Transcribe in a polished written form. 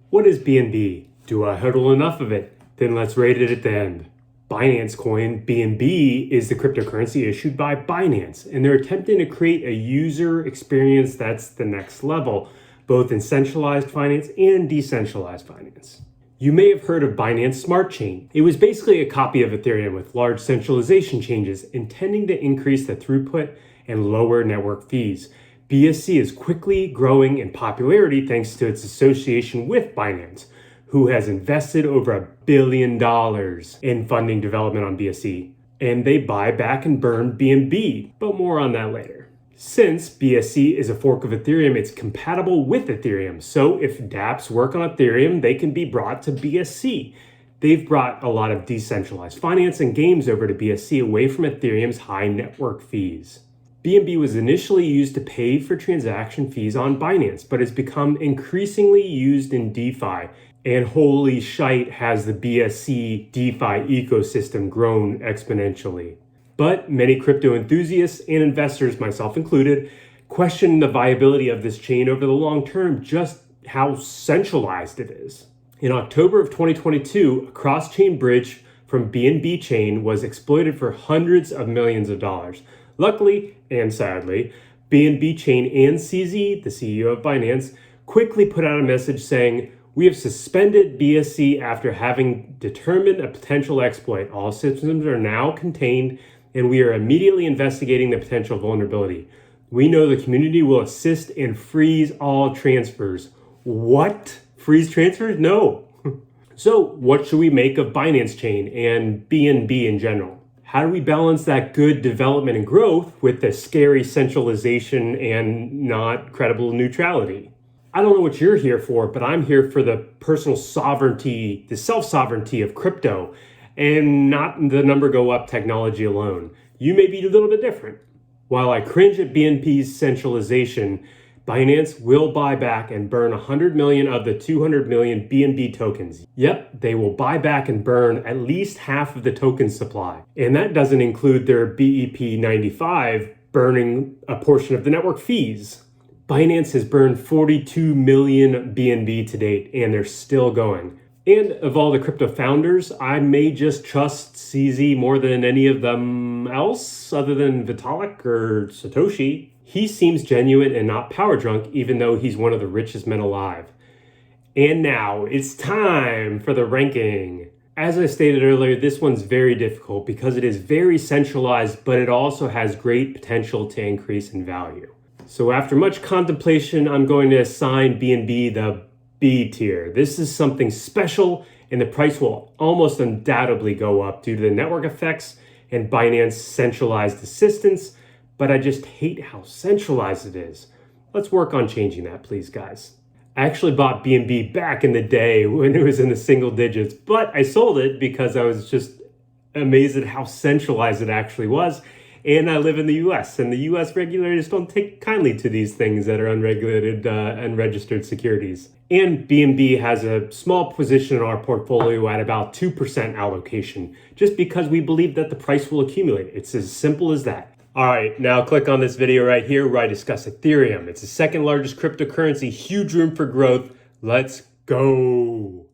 What is BNB? Do I hodl enough of it? Then let's rate it at the end. Binance Coin, BNB, is the cryptocurrency issued by Binance, and they're attempting to create a user experience that's the next level, both in centralized finance and decentralized finance. You may have heard of Binance Smart Chain. It was basically a copy of Ethereum with large centralization changes intending to increase the throughput and lower network fees. BSC is quickly growing in popularity thanks to its association with Binance, who has invested over $1 billion in funding development on BSC. And they buy back and burn BNB, but more on that later. Since BSC is a fork of Ethereum, it's compatible with Ethereum. So if dApps work on Ethereum, they can be brought to BSC. They've brought a lot of decentralized finance and games over to BSC away from Ethereum's high network fees. BNB was initially used to pay for transaction fees on Binance, but has become increasingly used in DeFi. And holy shite, has the BSC DeFi ecosystem grown exponentially. But many crypto enthusiasts and investors, myself included, question the viability of this chain over the long term, just how centralized it is. In October of 2022, a cross-chain bridge from BNB Chain was exploited for hundreds of millions of dollars. Luckily, and sadly, BNB Chain and CZ, the CEO of Binance, quickly put out a message saying, "We have suspended BSC after having determined a potential exploit. All systems are now contained, and we are immediately investigating the potential vulnerability. We know the community will assist and freeze all transfers." What? Freeze transfers? No. So what should we make of Binance Chain and BNB in general? How do we balance that good development and growth with the scary centralization and not credible neutrality? I don't know what you're here for, but I'm here for the personal sovereignty, the self-sovereignty of crypto, and not the number go up technology alone. You may be a little bit different. While I cringe at BNP's centralization, Binance will buy back and burn 100 million of the 200 million BNB tokens. Yep, they will buy back and burn at least half of the token supply. And that doesn't include their BEP 95 burning a portion of the network fees. Binance has burned 42 million BNB to date, and they're still going. And of all the crypto founders, I may just trust CZ more than any of them else, other than Vitalik or Satoshi. He seems genuine and not power drunk, even though he's one of the richest men alive. And now it's time for the ranking. As I stated earlier, this one's very difficult because it is very centralized, but it also has great potential to increase in value. So after much contemplation, I'm going to assign BNB the B tier. This is something special, and the price will almost undoubtedly go up due to the network effects and Binance centralized assistance, but I just hate how centralized it is. Let's work on changing that, please, guys. I actually bought BNB back in the day when it was in the single digits, but I sold it because I was just amazed at how centralized it actually was. And I live in the US, and the US regulators don't take kindly to these things that are unregulated and registered securities. And BNB has a small position in our portfolio at about 2% allocation, just because we believe that the price will accumulate. It's as simple as that. All right, now click on this video right here where I discuss Ethereum. It's the second largest cryptocurrency, huge room for growth. Let's go.